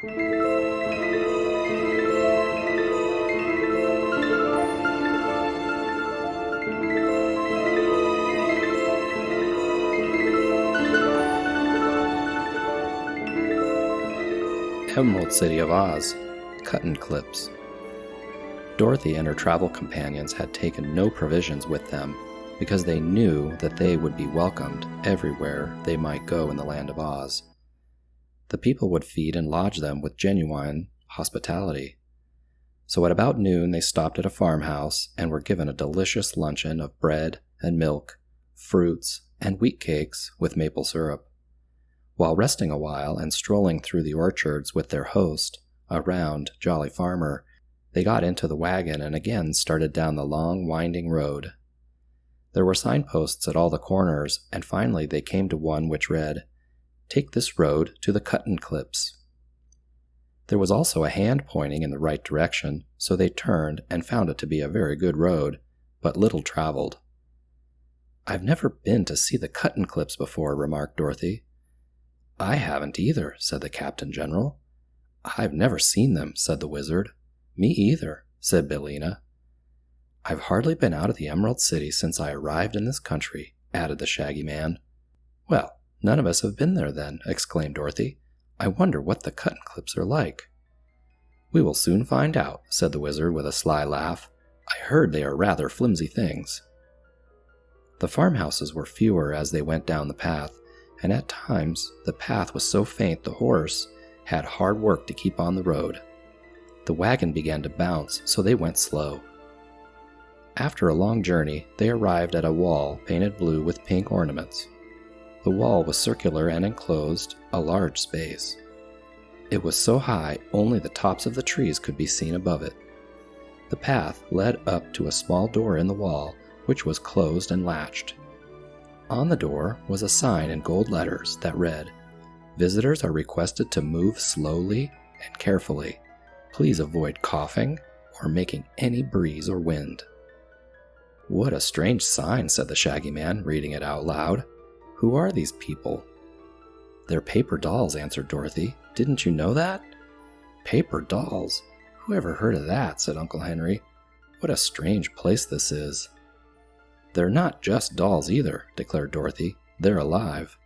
Emerald City of Oz, Cuttenclips. Dorothy and her travel companions had taken no provisions with them because they knew that they would be welcomed everywhere they might go in the land of Oz. The people would feed and lodge them with genuine hospitality. So at about noon they stopped at a farmhouse and were given a delicious luncheon of bread and milk, fruits, and wheat cakes with maple syrup. While resting a while and strolling through the orchards with their host, a round, jolly farmer, they got into the wagon and again started down the long, winding road. There were signposts at all the corners, and finally they came to one which read, "Take this road to the Cuttenclips." There was also a hand pointing in the right direction, so they turned and found it to be a very good road, but little traveled. "I've never been to see the Cuttenclips before," remarked Dorothy. "I haven't either," said the Captain General. "I've never seen them," said the Wizard. "Me either," said Billina. "I've hardly been out of the Emerald City since I arrived in this country," added the Shaggy Man. "Well, none of us have been there then," exclaimed Dorothy. "I wonder what the Cuttenclips are like." "We will soon find out," said the Wizard with a sly laugh. "I heard they are rather flimsy things." The farmhouses were fewer as they went down the path, and at times the path was so faint the horse had hard work to keep on the road. The wagon began to bounce, so they went slow. After a long journey, they arrived at a wall painted blue with pink ornaments. The wall was circular and enclosed a large space. It was so high only the tops of the trees could be seen above it. The path led up to a small door in the wall, which was closed and latched. On the door was a sign in gold letters that read, "Visitors are requested to move slowly and carefully. Please avoid coughing or making any breeze or wind." "What a strange sign," said the Shaggy Man, reading it out loud. "Who are these people?" "They're paper dolls," answered Dorothy. "Didn't you know that?" "Paper dolls? Who ever heard of that?" said Uncle Henry. "What a strange place this is." "They're not just dolls either," declared Dorothy. "They're alive."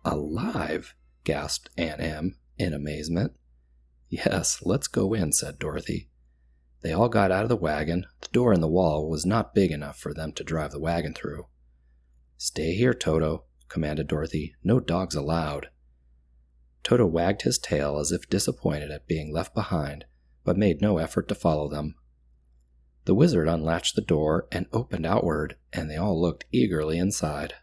"Alive?" gasped Aunt Em in amazement. "Yes, let's go in," said Dorothy. They all got out of the wagon. The door in the wall was not big enough for them to drive the wagon through. "Stay here, Toto," commanded Dorothy. "No dogs allowed." Toto wagged his tail as if disappointed at being left behind, but made no effort to follow them. The Wizard unlatched the door and opened outward, and they all looked eagerly inside.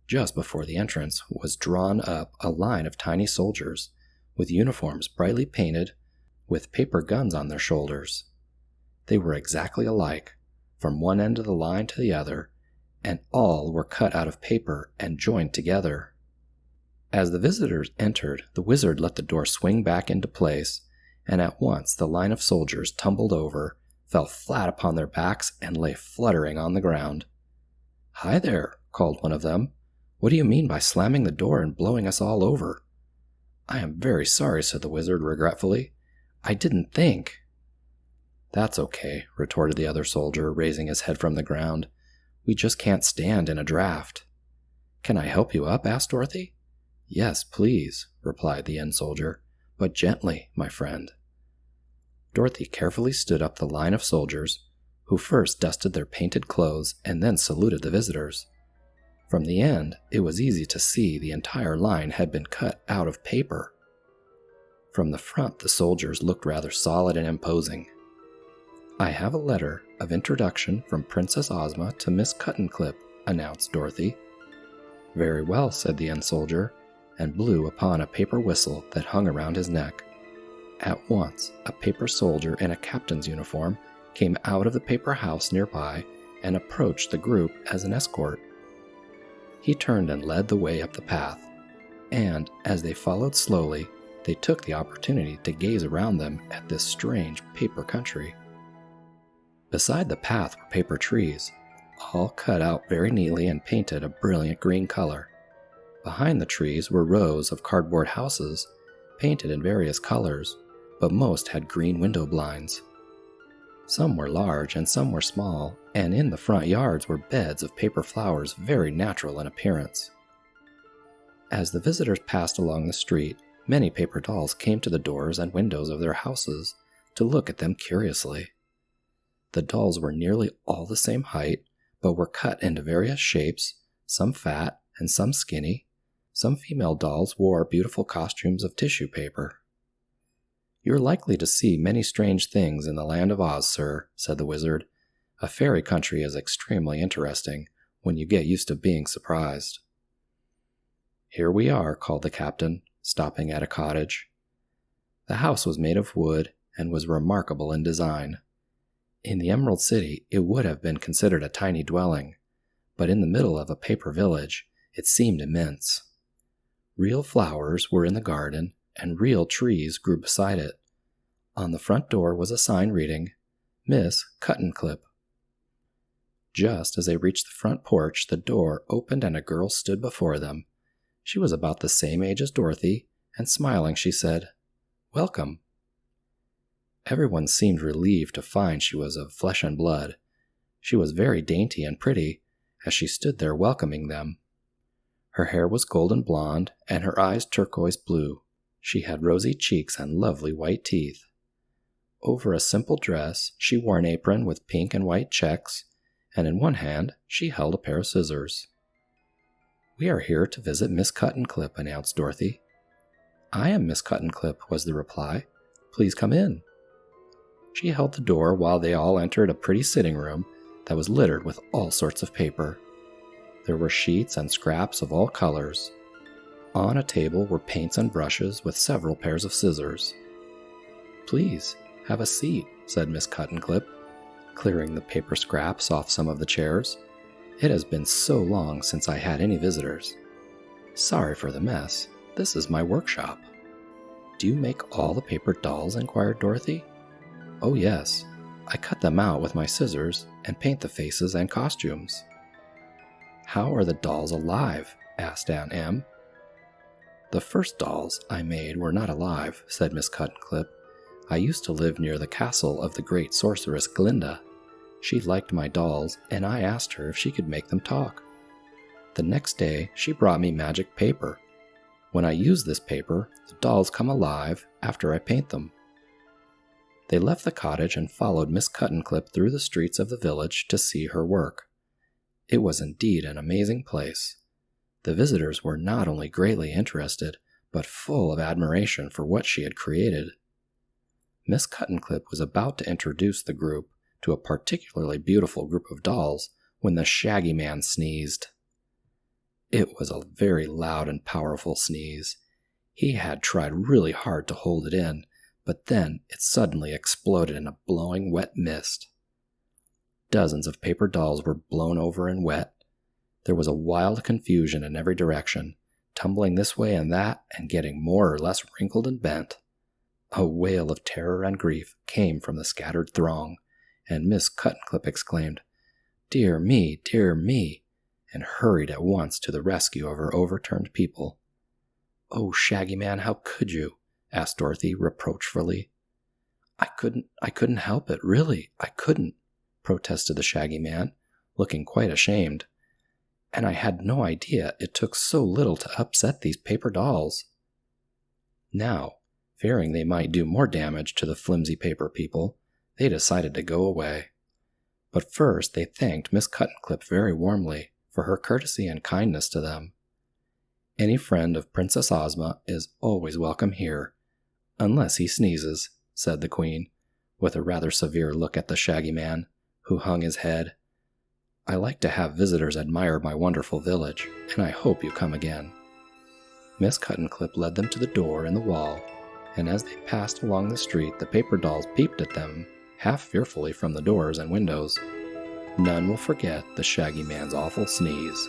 Just before the entrance was drawn up a line of tiny soldiers, with uniforms brightly painted, with paper guns on their shoulders. They were exactly alike, from one end of the line to the other, and all were cut out of paper and joined together. As the visitors entered, the Wizard let the door swing back into place, and at once the line of soldiers tumbled over, fell flat upon their backs, and lay fluttering on the ground. "Hi there," called one of them. "What do you mean by slamming the door and blowing us all over?" "I am very sorry," said the Wizard regretfully. "I didn't think." "That's okay," retorted the other soldier, raising his head from the ground. "We just can't stand in a draft." "Can I help you up?" asked Dorothy. "Yes, please," replied the end soldier, "but gently, my friend." Dorothy carefully stood up the line of soldiers, who first dusted their painted clothes and then saluted the visitors. From the end, it was easy to see the entire line had been cut out of paper. From the front, the soldiers looked rather solid and imposing. "I have a letter of introduction from Princess Ozma to Miss Cuttenclip," announced Dorothy. "Very well," said the end soldier, and blew upon a paper whistle that hung around his neck. At once, a paper soldier in a captain's uniform came out of the paper house nearby and approached the group as an escort. He turned and led the way up the path, and as they followed slowly, they took the opportunity to gaze around them at this strange paper country. Beside the path were paper trees, all cut out very neatly and painted a brilliant green color. Behind the trees were rows of cardboard houses, painted in various colors, but most had green window blinds. Some were large and some were small, and in the front yards were beds of paper flowers very natural in appearance. As the visitors passed along the street, many paper dolls came to the doors and windows of their houses to look at them curiously. The dolls were nearly all the same height, but were cut into various shapes, some fat and some skinny. Some female dolls wore beautiful costumes of tissue paper. "You're likely to see many strange things in the land of Oz, sir," said the wizard. "A fairy country is extremely interesting when you get used to being surprised." "Here we are," called the captain, stopping at a cottage. The house was made of wood and was remarkable in design. In the Emerald City, it would have been considered a tiny dwelling, but in the middle of a paper village, it seemed immense. Real flowers were in the garden, and real trees grew beside it. On the front door was a sign reading, "Miss Cuttenclip." Just as they reached the front porch, the door opened and a girl stood before them. She was about the same age as Dorothy, and smiling she said, "Welcome." Everyone seemed relieved to find she was of flesh and blood. She was very dainty and pretty as she stood there welcoming them. Her hair was golden blonde, and her eyes turquoise blue. She had rosy cheeks and lovely white teeth. Over a simple dress, she wore an apron with pink and white checks, and in one hand she held a pair of scissors. "We are here to visit Miss Cuttenclip," announced Dorothy. "I am Miss Cuttenclip," was the reply. "Please come in." She held the door while they all entered a pretty sitting room that was littered with all sorts of paper. There were sheets and scraps of all colors. On a table were paints and brushes with several pairs of scissors. "Please, have a seat," said Miss Cuttenclip, clearing the paper scraps off some of the chairs. "It has been so long since I had any visitors. Sorry for the mess. This is my workshop." "Do you make all the paper dolls?" inquired Dorothy. "Oh yes. I cut them out with my scissors and paint the faces and costumes." "How are the dolls alive?" asked Aunt Em. "The first dolls I made were not alive," said Miss Cuttenclip. "I used to live near the castle of the great sorceress Glinda. She liked my dolls, and I asked her if she could make them talk. The next day, she brought me magic paper. When I use this paper, the dolls come alive after I paint them." They left the cottage and followed Miss Cuttenclip through the streets of the village to see her work. It was indeed an amazing place. The visitors were not only greatly interested, but full of admiration for what she had created. Miss Cuttenclip was about to introduce the group to a particularly beautiful group of dolls when the Shaggy Man sneezed. It was a very loud and powerful sneeze. He had tried really hard to hold it in, but then it suddenly exploded in a blowing wet mist. Dozens of paper dolls were blown over and wet. There was a wild confusion in every direction, tumbling this way and that and getting more or less wrinkled and bent. A wail of terror and grief came from the scattered throng, and Miss Cuttenclip exclaimed, dear me," and hurried at once to the rescue of her overturned people. "Oh, Shaggy Man, how could you?" asked Dorothy reproachfully. I couldn't help it, really, I couldn't," protested the Shaggy Man, looking quite ashamed. "And I had no idea it took so little to upset these paper dolls." Now, fearing they might do more damage to the flimsy paper people, they decided to go away. But first they thanked Miss Cuttenclip very warmly for her courtesy and kindness to them. "Any friend of Princess Ozma is always welcome here, unless he sneezes," said the Queen, with a rather severe look at the Shaggy Man, who hung his head. "I like to have visitors admire my wonderful village, and I hope you come again." Miss Cuttenclip led them to the door in the wall, and as they passed along the street, the paper dolls peeped at them, half fearfully from the doors and windows. None will forget the Shaggy Man's awful sneeze.